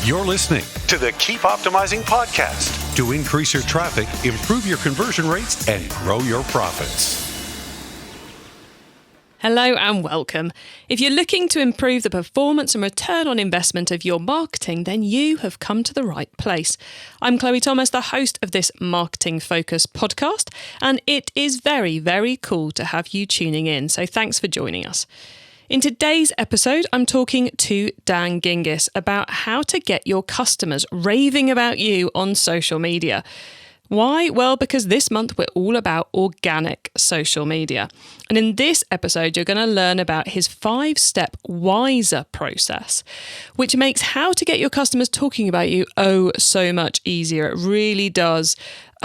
You're listening to the Keep Optimizing podcast to increase your traffic, improve your conversion rates, and grow your profits. Hello and welcome. If you're looking to improve the performance and return on investment of your marketing, then you have come to the right place. I'm Chloe Thomas, the host of this Marketing Focus podcast, and it is very, very cool to have you tuning in. So thanks for joining us. In today's episode, I'm talking to Dan Gingiss about how to get your customers raving about you on social media. Why? Well, because this month we're all about organic social media. And in this episode, you're going to learn about his 5-step WISER process, which makes how to get your customers talking about you so much easier. It really does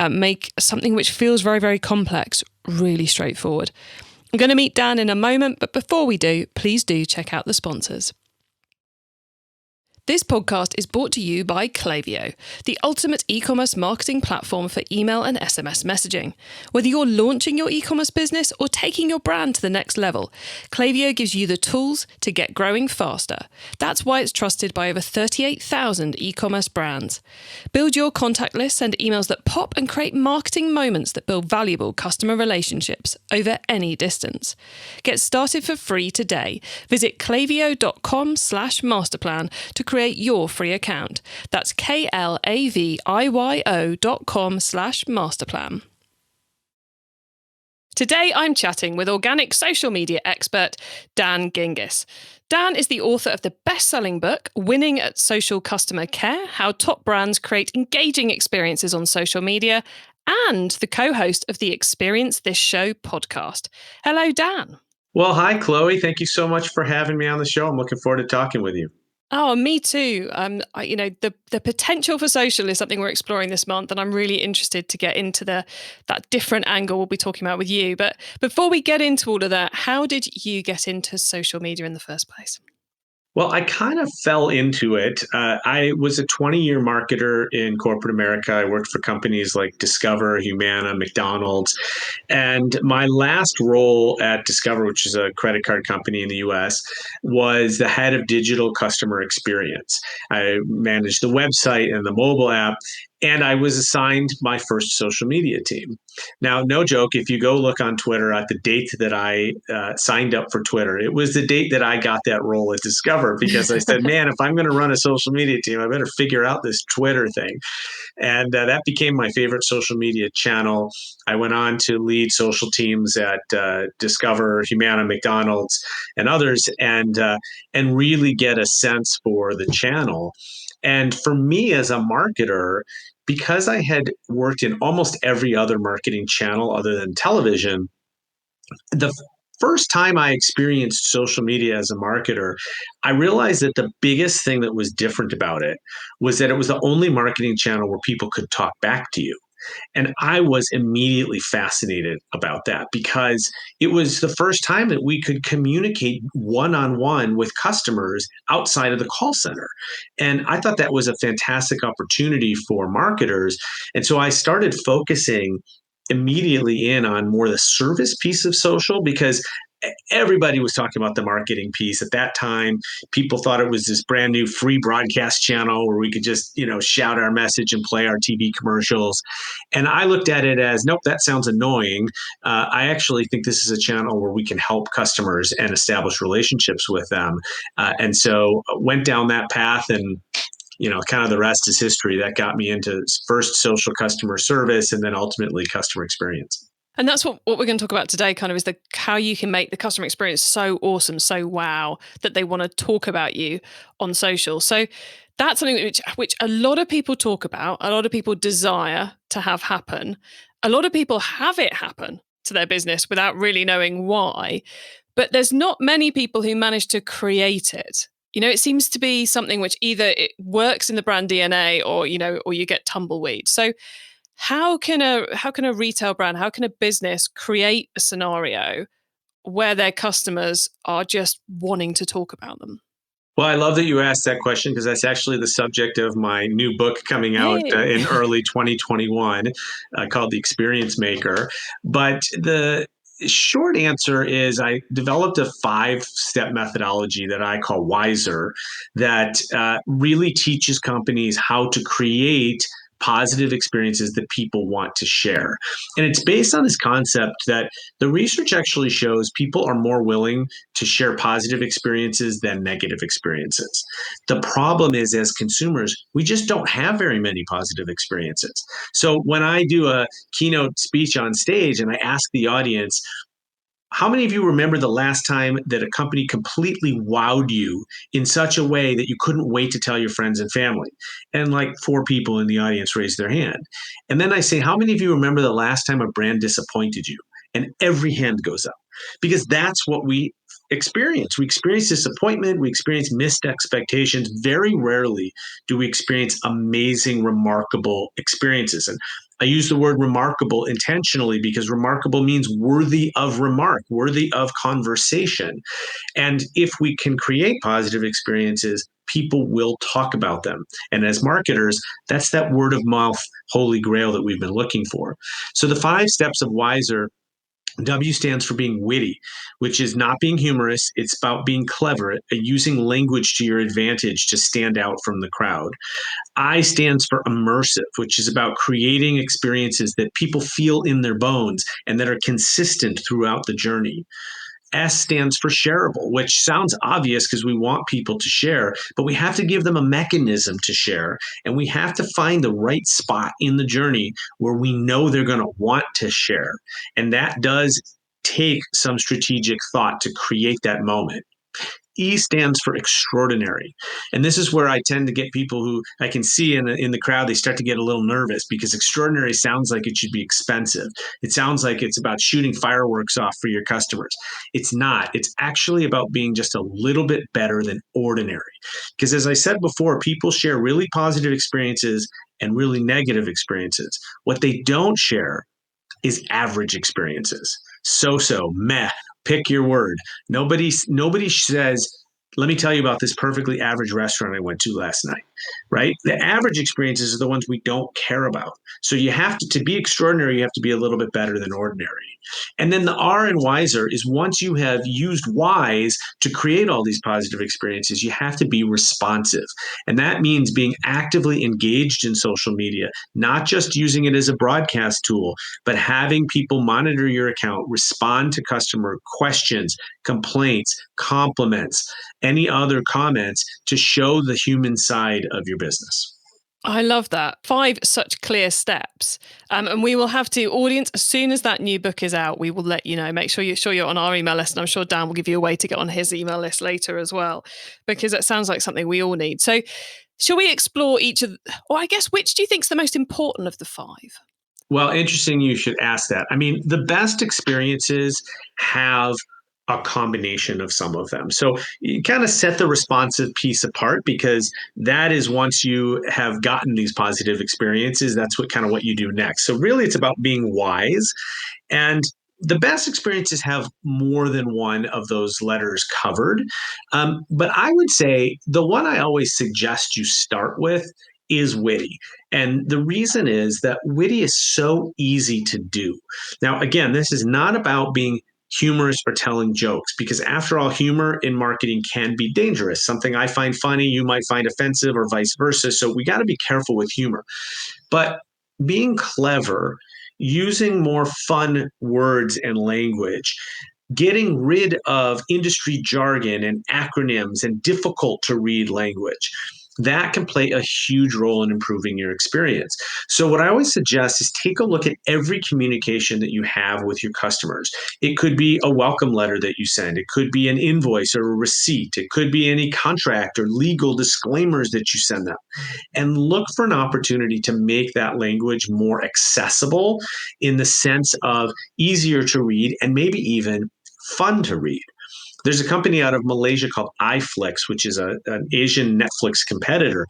make something which feels very, very complex really straightforward. I'm going to meet Dan in a moment, but before we do, please do check out the sponsors. This podcast is brought to you by Klaviyo, the ultimate e-commerce marketing platform for email and SMS messaging. Whether you're launching your e-commerce business or taking your brand to the next level, Klaviyo gives you the tools to get growing faster. That's why it's trusted by over 38,000 e-commerce brands. Build your contact lists and emails that pop and create marketing moments that build valuable customer relationships over any distance. Get started for free today. Visit klaviyo.com/masterplan to create your free account. That's klaviyo.com/masterplan. Today I'm chatting with organic social media expert Dan Gingiss. Dan is the author of the best-selling book, Winning at Social Customer Care: How Top Brands Create Engaging Experiences on Social Media, and the co-host of the Experience This Show podcast. Hello, Dan. Well, hi, Chloe. Thank you so much for having me on the show. I'm looking forward to talking with you. Oh, me too. The potential for social is something we're exploring this month, and I'm really interested to get into that different angle we'll be talking about with you. But before we get into all of that, how did you get into social media in the first place? Well, I kind of fell into it. I was a 20-year marketer in corporate America. I worked for companies like Discover, Humana, McDonald's. And my last role at Discover, which is a credit card company in the US, was the head of digital customer experience. I managed the website and the mobile app, and I was assigned my first social media team. Now, no joke, if you go look on Twitter at the date that I signed up for Twitter, it was the date that I got that role at Discover, because I said, man, if I'm going to run a social media team, I better figure out this Twitter thing. And that became my favorite social media channel. I went on to lead social teams at Discover, Humana, McDonald's, and others, and really get a sense for the channel. And for me as a marketer, because I had worked in almost every other marketing channel other than television, the first time I experienced social media as a marketer, I realized that the biggest thing that was different about it was that it was the only marketing channel where people could talk back to you. And I was immediately fascinated about that, because it was the first time that we could communicate one-on-one with customers outside of the call center. And I thought that was a fantastic opportunity for marketers. And so I started focusing immediately in on more the service piece of social, because everybody was talking about the marketing piece. At that time, people thought it was this brand new free broadcast channel where we could just, shout our message and play our TV commercials. And I looked at it as, nope, that sounds annoying. I actually think this is a channel where we can help customers and establish relationships with them. And so went down that path, and kind of the rest is history. That got me into first social customer service and then ultimately customer experience. And that's what we're going to talk about today, kind of, is how you can make the customer experience so awesome, so wow, that they want to talk about you on social. So that's something which a lot of people talk about, a lot of people desire to have happen. A lot of people have it happen to their business without really knowing why. But there's not many people who manage to create it. It seems to be something which either it works in the brand DNA or you get tumbleweed. So how can a retail brand, how can a business create a scenario where their customers are just wanting to talk about them? Well, I love that you asked that question, because that's actually the subject of my new book coming out in early 2021 called The Experience Maker. But Short answer is I developed a 5-step methodology that I call Wiser that really teaches companies how to create positive experiences that people want to share. And it's based on this concept that the research actually shows people are more willing to share positive experiences than negative experiences. The problem is, as consumers, we just don't have very many positive experiences. So when I do a keynote speech on stage and I ask the audience, how many of you remember the last time that a company completely wowed you in such a way that you couldn't wait to tell your friends and family? And like 4 people in the audience raised their hand. And then I say, how many of you remember the last time a brand disappointed you? And every hand goes up because that's what we experience. We experience disappointment. We experience missed expectations. Very rarely do we experience amazing, remarkable experiences. And I use the word remarkable intentionally because remarkable means worthy of remark, worthy of conversation. And if we can create positive experiences, people will talk about them. And as marketers, that's that word of mouth holy grail that we've been looking for. So the 5 steps of Wiser. W stands for being witty, which is not being humorous. It's about being clever, using language to your advantage to stand out from the crowd. I stands for immersive, which is about creating experiences that people feel in their bones and that are consistent throughout the journey. S stands for shareable, which sounds obvious because we want people to share, but we have to give them a mechanism to share. And we have to find the right spot in the journey where we know they're going to want to share. And that does take some strategic thought to create that moment. E stands for extraordinary. And this is where I tend to get people who I can see in the crowd, they start to get a little nervous because extraordinary sounds like it should be expensive. It sounds like it's about shooting fireworks off for your customers. It's not. It's actually about being just a little bit better than ordinary. Because as I said before, people share really positive experiences and really negative experiences. What they don't share is average experiences. So, meh, pick your word. Nobody says, let me tell you about this perfectly average restaurant I went to last night, right? The average experiences are the ones we don't care about. So you have to be extraordinary, you have to be a little bit better than ordinary. And then the R in Wiser is once you have used WISE to create all these positive experiences, you have to be responsive. And that means being actively engaged in social media, not just using it as a broadcast tool, but having people monitor your account, respond to customer questions, complaints, compliments, any other comments to show the human side of your business. I love that. 5 such clear steps. And we will have to, audience, as soon as that new book is out, we will let you know. Make sure you're on our email list. And I'm sure Dan will give you a way to get on his email list later as well, because it sounds like something we all need. So shall we explore each of, or I guess, which do you think is the most important of the 5? Well, interesting you should ask that. I mean, the best experiences have a combination of some of them. So you kind of set the responsive piece apart because that is once you have gotten these positive experiences, that's what you do next. So really it's about being wise, and the best experiences have more than one of those letters covered. But I would say the one I always suggest you start with is witty. And the reason is that witty is so easy to do. Now, again, this is not about being humorous or telling jokes, because after all, humor in marketing can be dangerous. Something I find funny, you might find offensive, or vice versa. So we got to be careful with humor. But being clever, using more fun words and language, getting rid of industry jargon and acronyms and difficult to read language, that can play a huge role in improving your experience. So what I always suggest is take a look at every communication that you have with your customers. It could be a welcome letter that you send. It could be an invoice or a receipt. It could be any contract or legal disclaimers that you send them. And look for an opportunity to make that language more accessible in the sense of easier to read and maybe even fun to read. There's a company out of Malaysia called iFlix, which is an Asian Netflix competitor.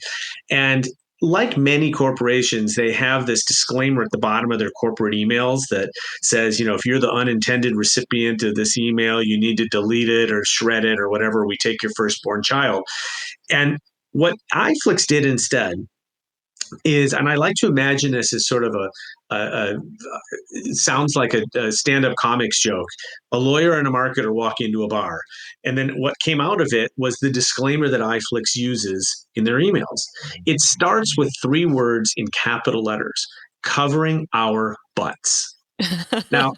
And like many corporations, they have this disclaimer at the bottom of their corporate emails that says, if you're the unintended recipient of this email, you need to delete it or shred it or whatever. We take your firstborn child. And what iFlix did instead is, and I like to imagine this as sort of a it sounds like a stand-up comics joke. A lawyer and a marketer walk into a bar, and then what came out of it was the disclaimer that iFlix uses in their emails. It starts with 3 words in capital letters: covering our butts. Now,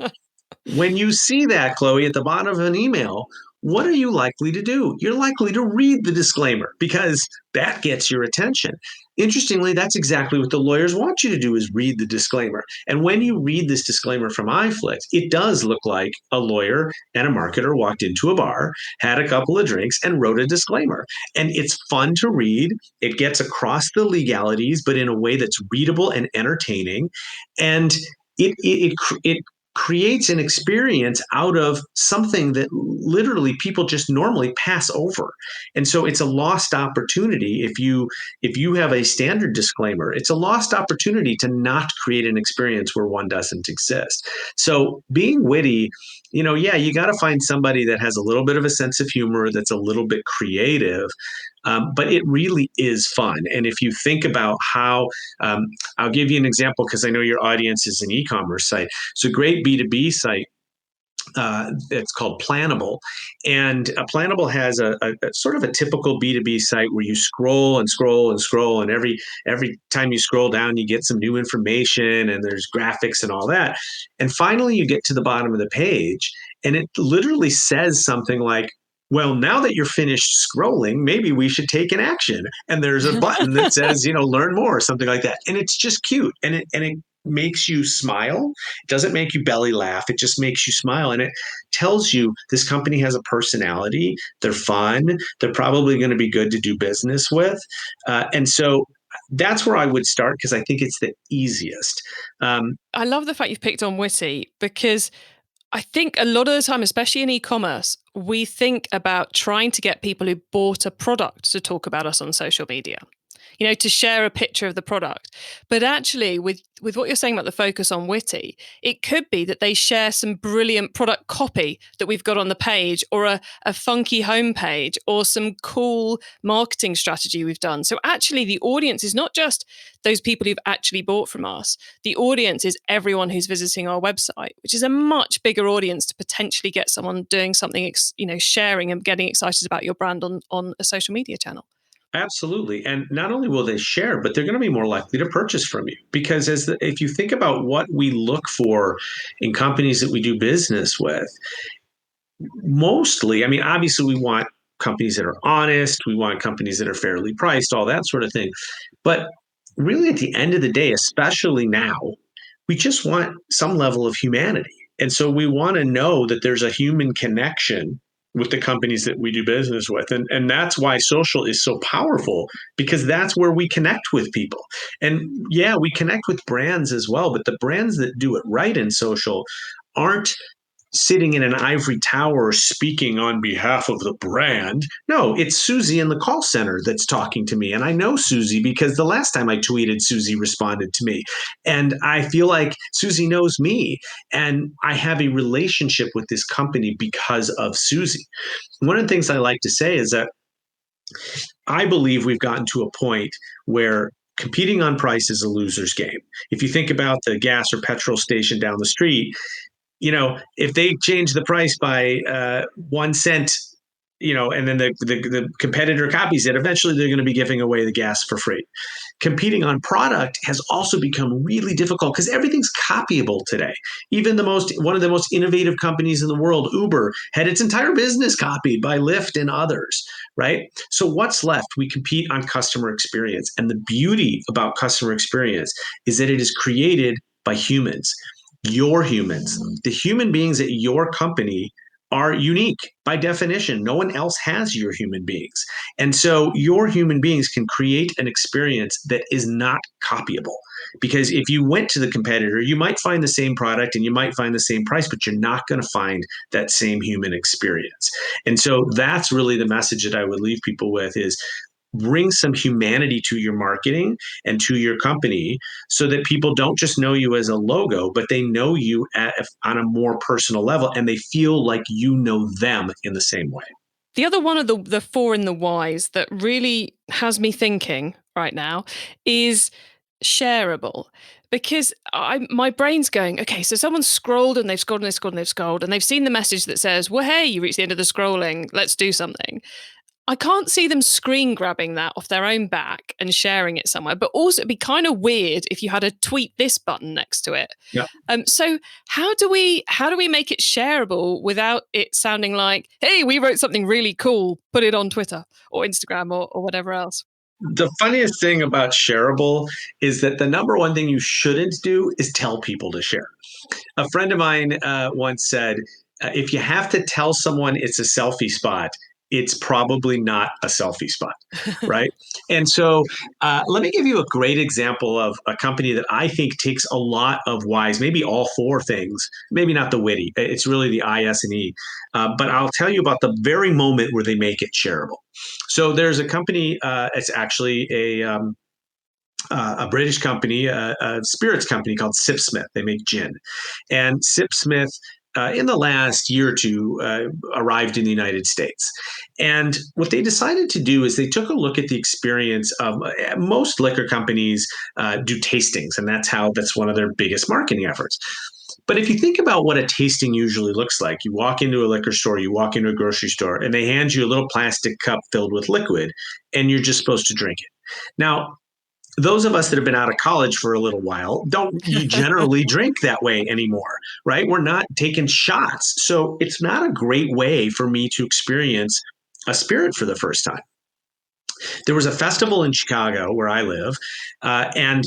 when you see that, Chloe, at the bottom of an email, what are you likely to do? You're likely to read the disclaimer because that gets your attention. Interestingly, that's exactly what the lawyers want you to do, is read the disclaimer. And when you read this disclaimer from iFlix, it does look like a lawyer and a marketer walked into a bar, had a couple of drinks, and wrote a disclaimer. And it's fun to read. It gets across the legalities, but in a way that's readable and entertaining. And it creates an experience out of something that literally people just normally pass over. And so it's a lost opportunity. If you have a standard disclaimer, it's a lost opportunity to not create an experience where one doesn't exist. So being witty, yeah, you got to find somebody that has a little bit of a sense of humor, that's a little bit creative. But it really is fun. And if you think about how, I'll give you an example because I know your audience is an e-commerce site. It's a great B2B site. It's called Plannable, and Plannable has a sort of a typical B2B site where you scroll and scroll and scroll, and every time you scroll down, you get some new information, and there's graphics and all that, and finally you get to the bottom of the page, and it literally says something like, well, now that you're finished scrolling, maybe we should take an action. And there's a button that says, learn more, or something like that. And it's just cute. And it makes you smile. It doesn't make you belly laugh. It just makes you smile. And it tells you this company has a personality. They're fun. They're probably going to be good to do business with. And so that's where I would start because I think it's the easiest. I love the fact you've picked on witty because I think a lot of the time, especially in e-commerce, we think about trying to get people who bought a product to talk about us on social media, to share a picture of the product. But actually, with what you're saying about the focus on witty, it could be that they share some brilliant product copy that we've got on the page, or a funky homepage, or some cool marketing strategy we've done. So actually, the audience is not just those people who've actually bought from us. The audience is everyone who's visiting our website, which is a much bigger audience to potentially get someone doing something, sharing and getting excited about your brand on a social media channel. Absolutely. And not only will they share, but they're going to be more likely to purchase from you. Because if you think about what we look for in companies that we do business with, mostly, obviously we want companies that are honest, we want companies that are fairly priced, all that sort of thing. But really at the end of the day, especially now, we just want some level of humanity. And so we want to know that there's a human connection with the companies that we do business with. And that's why social is so powerful, because that's where we connect with people. And yeah, we connect with brands as well, but the brands that do it right in social aren't sitting in an ivory tower speaking on behalf of the brand. No, it's Susie in the call center that's talking to me. And I know Susie because the last time I tweeted, Susie responded to me. And I feel like Susie knows me. And I have a relationship with this company because of Susie. One of the things I like to say is that I believe we've gotten to a point where competing on price is a loser's game. If you think about the gas or petrol station down the street, if they change the price by 1 cent, and then the competitor copies it, eventually they're going to be giving away the gas for free. Competing on product has also become really difficult because everything's copyable today. Even one of the most innovative companies in the world, Uber, had its entire business copied by Lyft and others, right? So what's left? We compete on customer experience. And the beauty about customer experience is that it is created by humans. Your humans, the human beings at your company are unique by definition. No one else has your human beings. And so your human beings can create an experience that is not copyable. Because if you went to the competitor, you might find the same product and you might find the same price, but you're not going to find that same human experience. And so that's really the message that I would leave people with is bring some humanity to your marketing and to your company so that people don't just know you as a logo, but they know you on a more personal level and they feel like you know them in the same way. The other one of the 4 in the whys that really has me thinking right now is shareable? Because my brain's going, okay, so someone's scrolled and they've scrolled and they've scrolled and they've scrolled and they've seen the message that says, well, hey, you reached the end of the scrolling, let's do something. I can't see them screen grabbing that off their own back and sharing it somewhere. But also, it'd be kind of weird if you had a tweet this button next to it. Yeah. So how do we make it shareable without it sounding like, hey, we wrote something really cool, put it on Twitter or Instagram or whatever else? The funniest thing about shareable is that the number one thing you shouldn't do is tell people to share. A friend of mine once said, if you have to tell someone it's a selfie spot, it's probably not a selfie spot, right? And so let me give you a great example of a company that I think takes a lot of wise, maybe all four things, maybe not the witty. It's really the I, S, and E. But I'll tell you about the very moment where they make it shareable. So there's a company, it's actually a British company, a spirits company called Sipsmith. They make gin. And Sipsmith, in the last year or two, arrived in the United States. And what they decided to do is they took a look at the experience of most liquor companies do tastings, and that's one of their biggest marketing efforts. But if you think about what a tasting usually looks like, you walk into a liquor store, you walk into a grocery store, and they hand you a little plastic cup filled with liquid, and you're just supposed to drink it. Now, those of us that have been out of college for a little while don't generally drink that way anymore, right? We're not taking shots. So it's not a great way for me to experience a spirit for the first time. There was a festival in Chicago where I live, and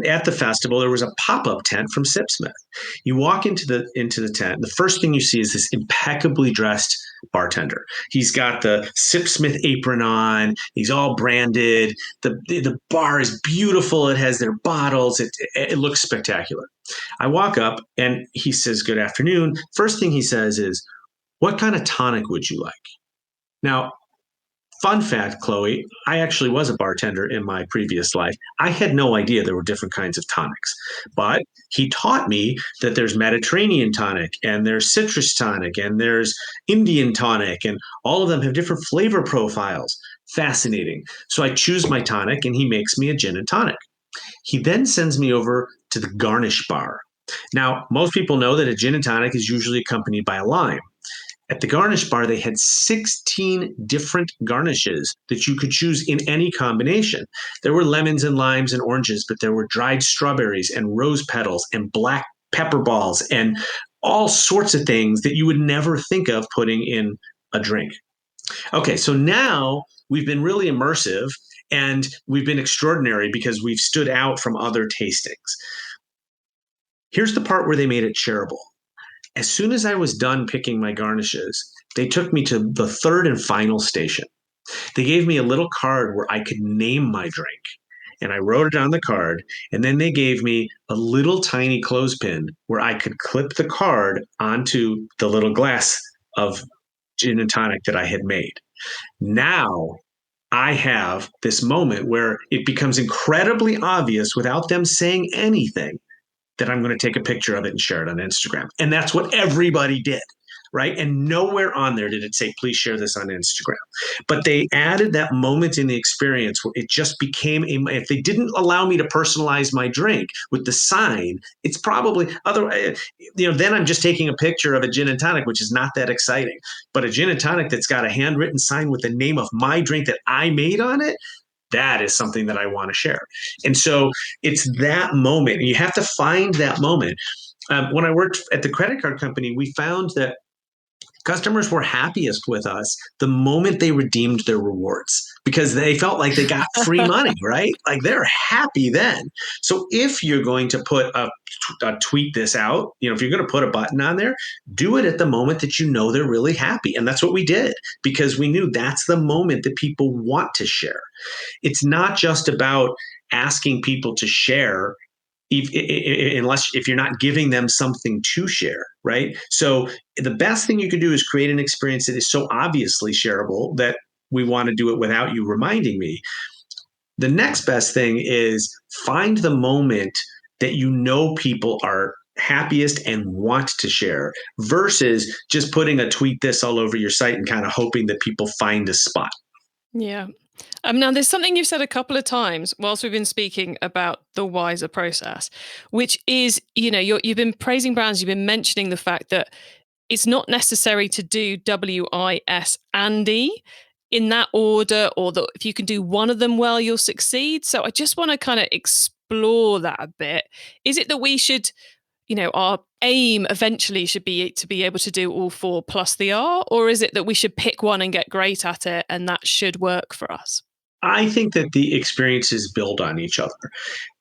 at the festival there was a pop-up tent from Sipsmith. You walk into the tent, the first thing you see is this impeccably dressed bartender. He's got the Sipsmith apron on. He's all branded. The bar is beautiful. It has their bottles. It looks spectacular. I walk up and he says, "Good afternoon." First thing he says is, "What kind of tonic would you like?" Now, fun fact, Chloe, I actually was a bartender in my previous life. I had no idea there were different kinds of tonics, but he taught me that there's Mediterranean tonic and there's citrus tonic and there's Indian tonic, and all of them have different flavor profiles. Fascinating. So I choose my tonic and he makes me a gin and tonic. He then sends me over to the garnish bar. Now, most people know that a gin and tonic is usually accompanied by a lime. At the garnish bar, they had 16 different garnishes that you could choose in any combination. There were lemons and limes and oranges, but there were dried strawberries and rose petals and black pepper balls and all sorts of things that you would never think of putting in a drink. Okay, so now we've been really immersive and we've been extraordinary because we've stood out from other tastings. Here's the part where they made it shareable. As soon as I was done picking my garnishes, they took me to the third and final station. They gave me a little card where I could name my drink, and I wrote it on the card. And then they gave me a little tiny clothespin where I could clip the card onto the little glass of gin and tonic that I had made. Now I have this moment where it becomes incredibly obvious without them saying anything that I'm going to take a picture of it and share it on Instagram. And that's what everybody did, right? And nowhere on there did it say, please share this on Instagram. But they added that moment in the experience where it just became if they didn't allow me to personalize my drink with the sign, it's probably otherwise, then I'm just taking a picture of a gin and tonic, which is not that exciting. But a gin and tonic that's got a handwritten sign with the name of my drink that I made on it, that is something that I want to share. And so it's that moment. And you have to find that moment. When I worked at the credit card company, we found that customers were happiest with us the moment they redeemed their rewards because they felt like they got free money, right? Like they're happy then. So if you're going to put tweet this out, if you're going to put a button on there, do it at the moment that you know they're really happy. And that's what we did because we knew that's the moment that people want to share. It's not just about asking people to share if you're not giving them something to share, right? So the best thing you can do is create an experience that is so obviously shareable that we want to do it without you reminding me. The next best thing is find the moment that you know people are happiest and want to share versus just putting a tweet this all over your site and kind of hoping that people find a spot. Yeah. Now, there's something you've said a couple of times whilst we've been speaking about the wiser process, which is, you've been praising brands, you've been mentioning the fact that it's not necessary to do WIS and E in that order, or that if you can do one of them well, you'll succeed. So I just want to kind of explore that a bit. Is it that we should, our aim eventually should be to be able to do all four plus the R, or is it that we should pick one and get great at it and that should work for us? I think that the experiences build on each other.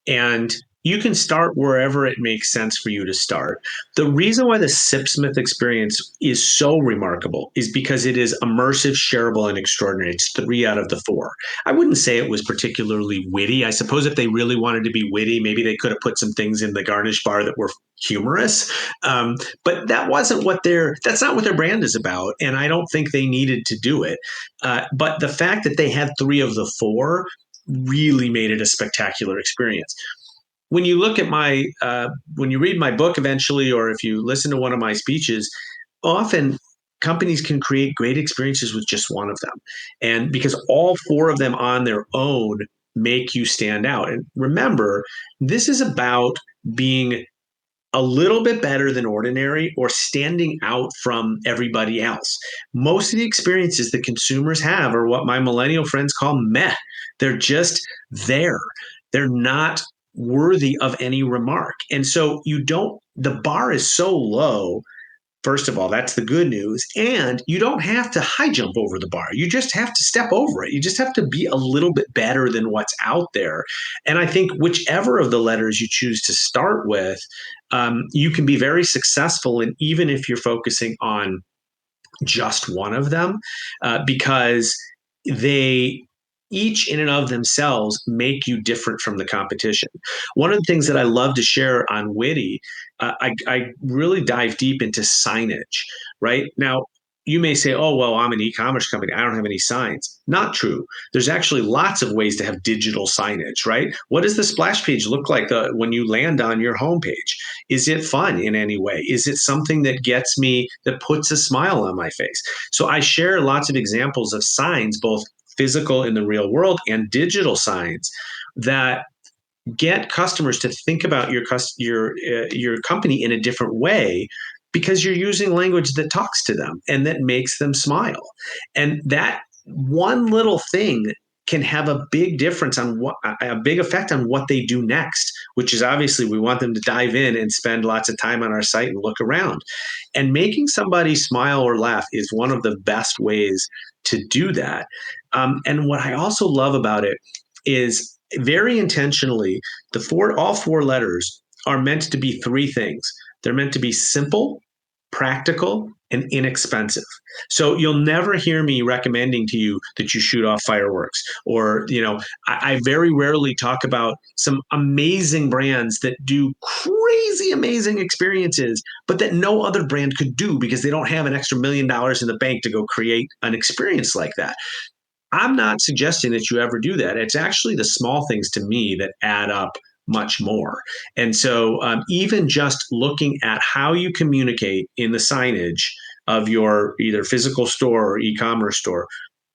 And you can start wherever it makes sense for you to start. The reason why the Sipsmith experience is so remarkable is because it is immersive, shareable, and extraordinary. It's 3 out of the 4. I wouldn't say it was particularly witty. I suppose if they really wanted to be witty, maybe they could have put some things in the garnish bar that were humorous. But that's not what their brand is about. And I don't think they needed to do it. But the fact that they had 3 of the 4 really made it a spectacular experience. When you look at when you read my book eventually, or if you listen to one of my speeches, often companies can create great experiences with just one of them. And because all 4 of them on their own make you stand out. And remember, this is about being a little bit better than ordinary or standing out from everybody else. Most of the experiences that consumers have are what my millennial friends call meh. They're just there. They're not worthy of any remark. And so the bar is so low. First of all, that's the good news. And you don't have to high jump over the bar. You just have to step over it. You just have to be a little bit better than what's out there. And I think whichever of the letters you choose to start with, you can be very successful. And even if you're focusing on just one of them, because they each in and of themselves make you different from the competition. One of the things that I love to share on Witty, I really dive deep into signage, right? Now, you may say, oh, well, I'm an e-commerce company. I don't have any signs. Not true. There's actually lots of ways to have digital signage, right? What does the splash page look like when you land on your homepage? Is it fun in any way? Is it something that puts a smile on my face? So I share lots of examples of signs, both physical in the real world and digital signs, that get customers to think about your company in a different way, because you're using language that talks to them and that makes them smile. And that one little thing can have a big difference a big effect on what they do next, which is obviously we want them to dive in and spend lots of time on our site and look around. And making somebody smile or laugh is one of the best ways to do that. And what I also love about it is very intentionally, all 4 letters are meant to be 3 things. They're meant to be simple, practical, and inexpensive. So you'll never hear me recommending to you that you shoot off fireworks, or, I very rarely talk about some amazing brands that do crazy amazing experiences, but that no other brand could do because they don't have an extra $1 million in the bank to go create an experience like that. I'm not suggesting that you ever do that. It's actually the small things to me that add up much more. And so even just looking at how you communicate in the signage of your either physical store or e-commerce store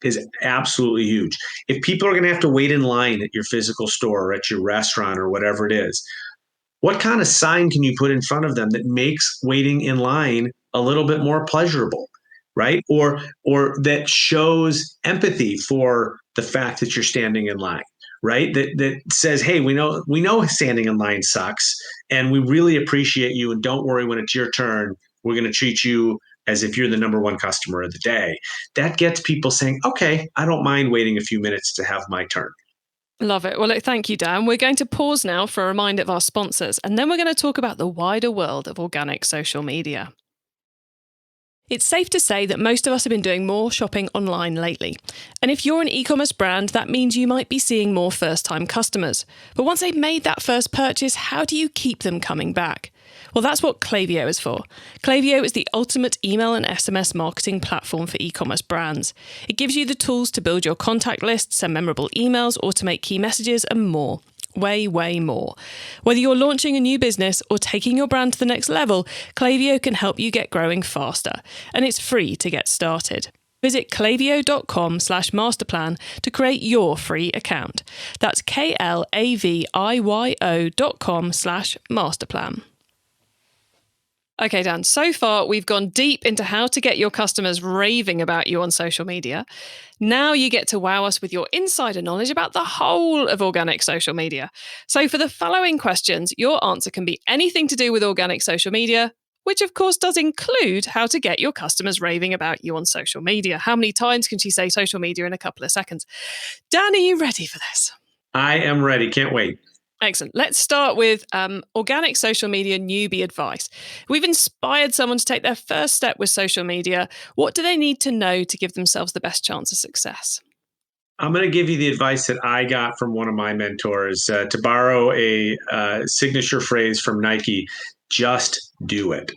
is absolutely huge. If people are going to have to wait in line at your physical store or at your restaurant or whatever it is, what kind of sign can you put in front of them that makes waiting in line a little bit more pleasurable? Right? Or that shows empathy for the fact that you're standing in line, right? That says, hey, we know standing in line sucks, and we really appreciate you, and don't worry, when it's your turn, we're going to treat you as if you're the number 1 customer of the day. That gets people saying, okay, I don't mind waiting a few minutes to have my turn. Love it. Well, look, thank you, Dan. We're going to pause now for a reminder of our sponsors, and then we're going to talk about the wider world of organic social media. It's safe to say that most of us have been doing more shopping online lately. And if you're an e-commerce brand, that means you might be seeing more first-time customers. But once they've made that first purchase, how do you keep them coming back? Well, that's what Klaviyo is for. Klaviyo is the ultimate email and SMS marketing platform for e-commerce brands. It gives you the tools to build your contact list, send memorable emails, automate key messages, and more. Way, way more. Whether you're launching a new business or taking your brand to the next level, Klaviyo can help you get growing faster. And it's free to get started. Visit klaviyo.com/masterplan to create your free account. That's klaviyo.com/masterplan. Okay, Dan, so far we've gone deep into how to get your customers raving about you on social media. Now you get to wow us with your insider knowledge about the whole of organic social media. So for the following questions, your answer can be anything to do with organic social media, which of course does include how to get your customers raving about you on social media. How many times can she say social media in a couple of seconds? Dan, are you ready for this? I am ready. Can't wait. Excellent. Let's start with organic social media newbie advice. We've inspired someone to take their first step with social media. What do they need to know to give themselves the best chance of success? I'm going to give you the advice that I got from one of my mentors. To borrow a signature phrase from Nike, just do it.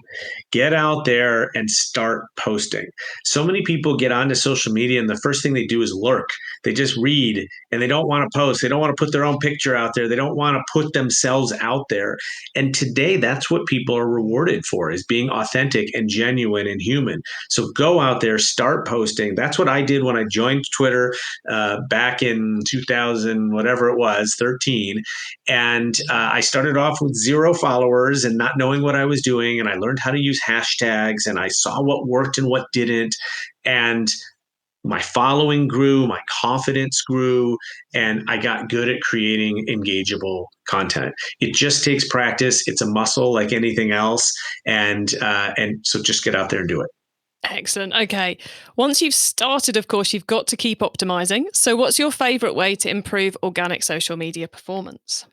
Get out there and start posting. So many people get onto social media and the first thing they do is lurk. They just read and they don't want to post. They don't want to put their own picture out there. They don't want to put themselves out there. And today, that's what people are rewarded for, is being authentic and genuine and human. So go out there, start posting. That's what I did when I joined Twitter back in 2000, whatever it was, 13. And I started off with 0 followers and not knowing what I was doing. And I learned how to use hashtags and I saw what worked and what didn't. And my following grew, my confidence grew, and I got good at creating engageable content. It just takes practice. It's a muscle like anything else. And so just get out there and do it. Excellent. Okay. Once you've started, of course, you've got to keep optimizing. So what's your favorite way to improve organic social media performance?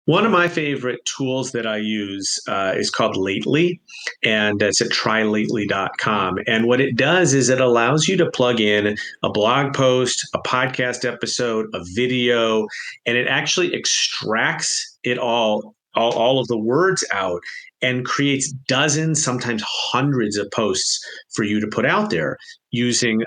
One of my favorite tools that I use is called Lately, and it's at trylately.com. And what it does is it allows you to plug in a blog post, a podcast episode, a video, and it actually extracts it all of the words out and creates dozens, sometimes hundreds of posts for you to put out there using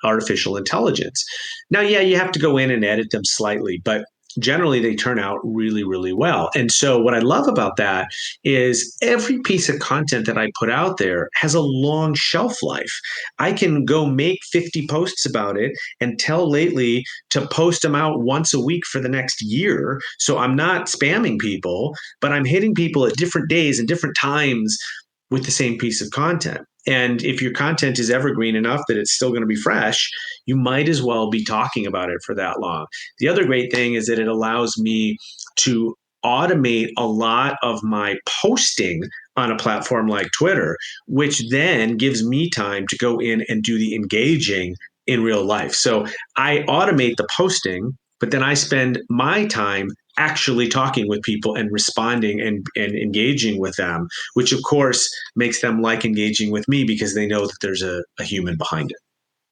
artificial intelligence. Now, yeah, you have to go in and edit them slightly, but generally they turn out really, really well. And so what I love about that is every piece of content that I put out there has a long shelf life. I can go make 50 posts about it and tell Lately to post them out once a week for the next year. So I'm not spamming people, but I'm hitting people at different days and different times with the same piece of content. And if your content is evergreen enough that it's still going to be fresh, you might as well be talking about it for that long. The other great thing is that it allows me to automate a lot of my posting on a platform like Twitter, which then gives me time to go in and do the engaging in real life. So I automate the posting, but then I spend my time actually talking with people and responding and engaging with them, which of course makes them like engaging with me because they know that there's a human behind it.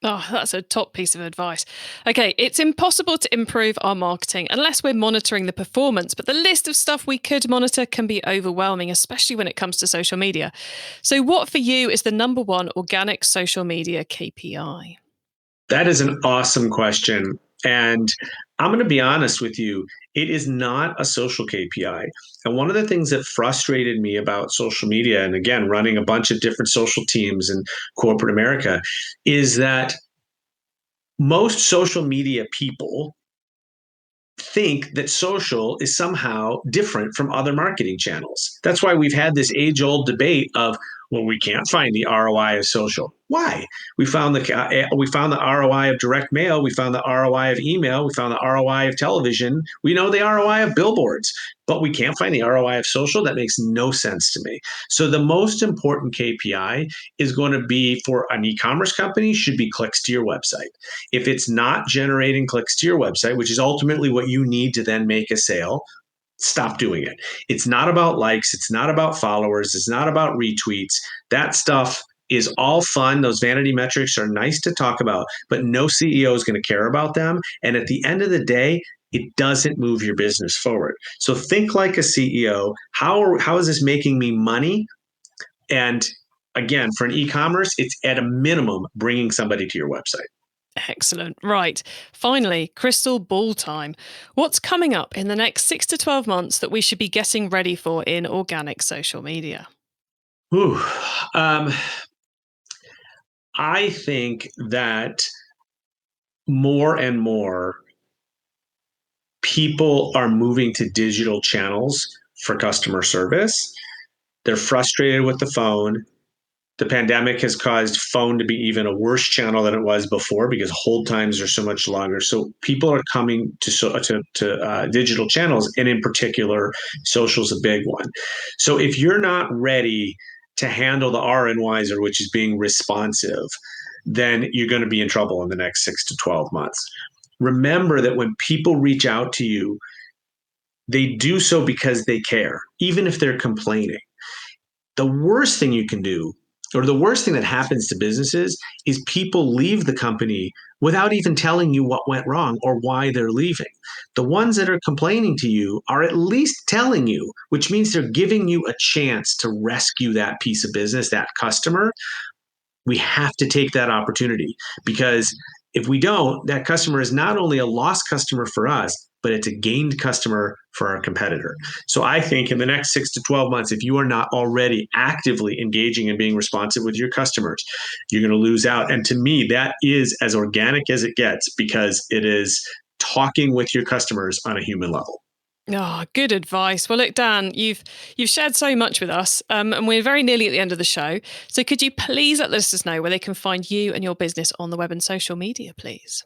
Oh, that's a top piece of advice. Okay, it's impossible to improve our marketing unless we're monitoring the performance, but the list of stuff we could monitor can be overwhelming, especially when it comes to social media. So what for you is the number one organic social media KPI? That is an awesome question. And I'm going to be honest with you, it is not a social KPI. And one of the things that frustrated me about social media, and again, running a bunch of different social teams in corporate America, is that most social media people think that social is somehow different from other marketing channels. That's why we've had this age-old debate of, well, we can't find the ROI of social. Why? We found the ROI of direct mail. We found the ROI of email. We found the ROI of television. We know the ROI of billboards, but we can't find the ROI of social. That makes no sense to me. So the most important KPI is going to be for an e-commerce company should be clicks to your website. If it's not generating clicks to your website, which is ultimately what you need to then make a sale, stop doing it. It's not about likes. It's not about followers. It's not about retweets. That stuff is all fun. Those vanity metrics are nice to talk about, but no CEO is going to care about them. And at the end of the day, it doesn't move your business forward. So think like a CEO. How is this making me money? And again, for an e-commerce, it's at a minimum bringing somebody to your website. Excellent. Right. Finally, crystal ball time. What's coming up in the next 6 to 12 months that we should be getting ready for in organic social media? I think that more and more people are moving to digital channels for customer service. They're frustrated with the phone. The pandemic has caused phone to be even a worse channel than it was before because hold times are so much longer. So people are coming to digital channels, and in particular, social is a big one. So if you're not ready to handle the R and wiser, which is being responsive, then you're going to be in trouble in the next 6 to 12 months. Remember that when people reach out to you, they do so because they care, even if they're complaining. The worst thing you can do, or the worst thing that happens to businesses, is people leave the company without even telling you what went wrong or why they're leaving. The ones that are complaining to you are at least telling you, which means they're giving you a chance to rescue that piece of business, that customer. We have to take that opportunity, because if we don't, that customer is not only a lost customer for us, but it's a gained customer for our competitor. So I think in the next 6 to 12 months, if you are not already actively engaging and being responsive with your customers, you're going to lose out. And to me, that is as organic as it gets, because it is talking with your customers on a human level. Oh, good advice. Well, look, Dan, you've shared so much with us, and we're very nearly at the end of the show. So could you please let listeners know where they can find you and your business on the web and social media, please?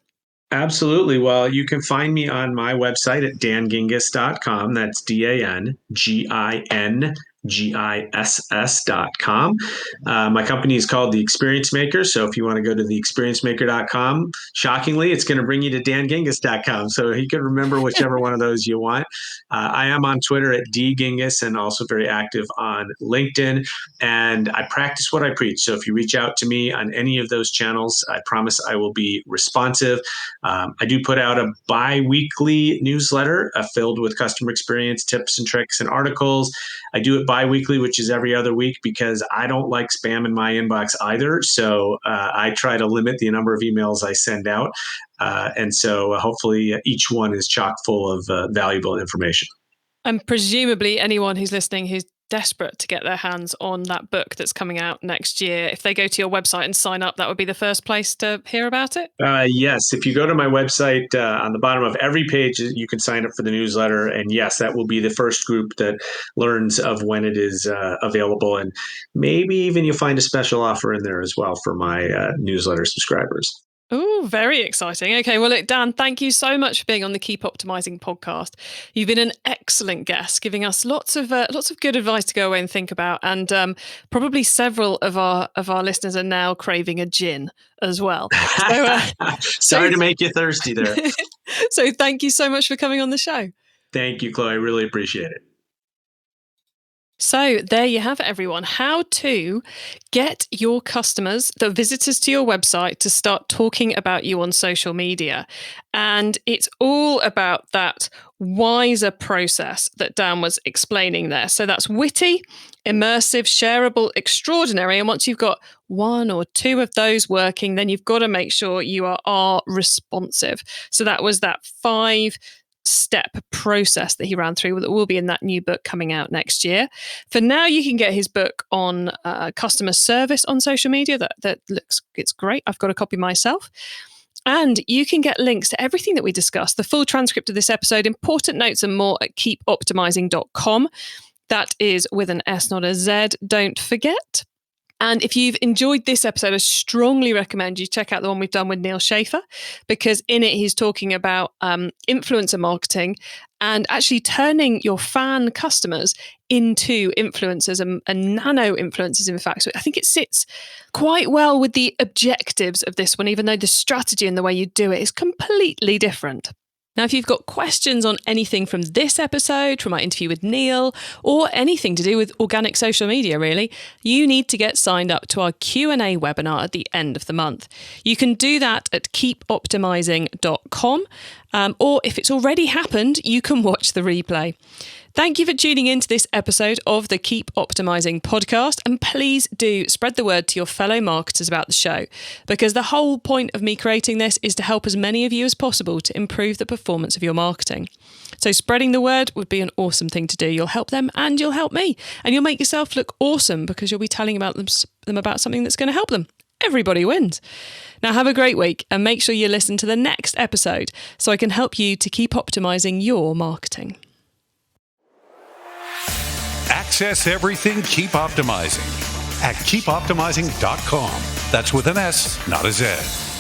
Absolutely. Well, you can find me on my website at dangingiss.com. That's DANGINGISS.com. My company is called The Experience Maker. So if you want to go to theexperiencemaker.com, shockingly, it's going to bring you to dangingiss.com. So you can remember whichever one of those you want. I am on Twitter at dgingiss, and also very active on LinkedIn. And I practice what I preach. So if you reach out to me on any of those channels, I promise I will be responsive. I do put out a bi-weekly newsletter filled with customer experience tips and tricks and articles. I do it bi-weekly, which is every other week, because I don't like spam in my inbox either. So I try to limit the number of emails I send out. And so hopefully each one is chock full of valuable information. And presumably anyone who's listening who's desperate to get their hands on that book that's coming out next year, if they go to your website and sign up, that would be the first place to hear about it? Yes. If you go to my website, on the bottom of every page, you can sign up for the newsletter. And yes, that will be the first group that learns of when it is available. And maybe even you'll find a special offer in there as well for my newsletter subscribers. Oh, very exciting. Okay, well, look, Dan, thank you so much for being on the Keep Optimizing podcast. You've been an excellent guest, giving us lots of good advice to go away and think about, and probably several of our listeners are now craving a gin as well. So, Sorry to make you thirsty there. So, thank you so much for coming on the show. Thank you, Chloe. I really appreciate it. So there you have it, everyone. How to get your customers, the visitors to your website, to start talking about you on social media. And it's all about that wiser process that Dan was explaining there. So that's witty, immersive, shareable, extraordinary. And once you've got one or two of those working, then you've got to make sure you are responsive. So that was that 5-step process that he ran through that will be in that new book coming out next year. For now, you can get his book on customer service on social media. It's great. I've got a copy myself. And you can get links to everything that we discussed, the full transcript of this episode, important notes and more at keepoptimizing.com. That is with an S, not a Z. Don't forget. And if you've enjoyed this episode, I strongly recommend you check out the one we've done with Neil Schaefer, because in it, he's talking about influencer marketing and actually turning your fan customers into influencers and nano influencers, in fact. So I think it sits quite well with the objectives of this one, even though the strategy and the way you do it is completely different. Now, if you've got questions on anything from this episode, from my interview with Neil, or anything to do with organic social media, really, you need to get signed up to our Q&A webinar at the end of the month. You can do that at keepoptimizing.com, or if it's already happened, you can watch the replay. Thank you for tuning in to this episode of the Keep Optimizing podcast, and please do spread the word to your fellow marketers about the show, because the whole point of me creating this is to help as many of you as possible to improve the performance of your marketing. So spreading the word would be an awesome thing to do. You'll help them and you'll help me, and you'll make yourself look awesome because you'll be telling about them about something that's going to help them. everybody wins. Now have a great week and make sure you listen to the next episode so I can help you to keep optimizing your marketing. Access everything Keep Optimizing at keepoptimizing.com. That's with an S, not a Z.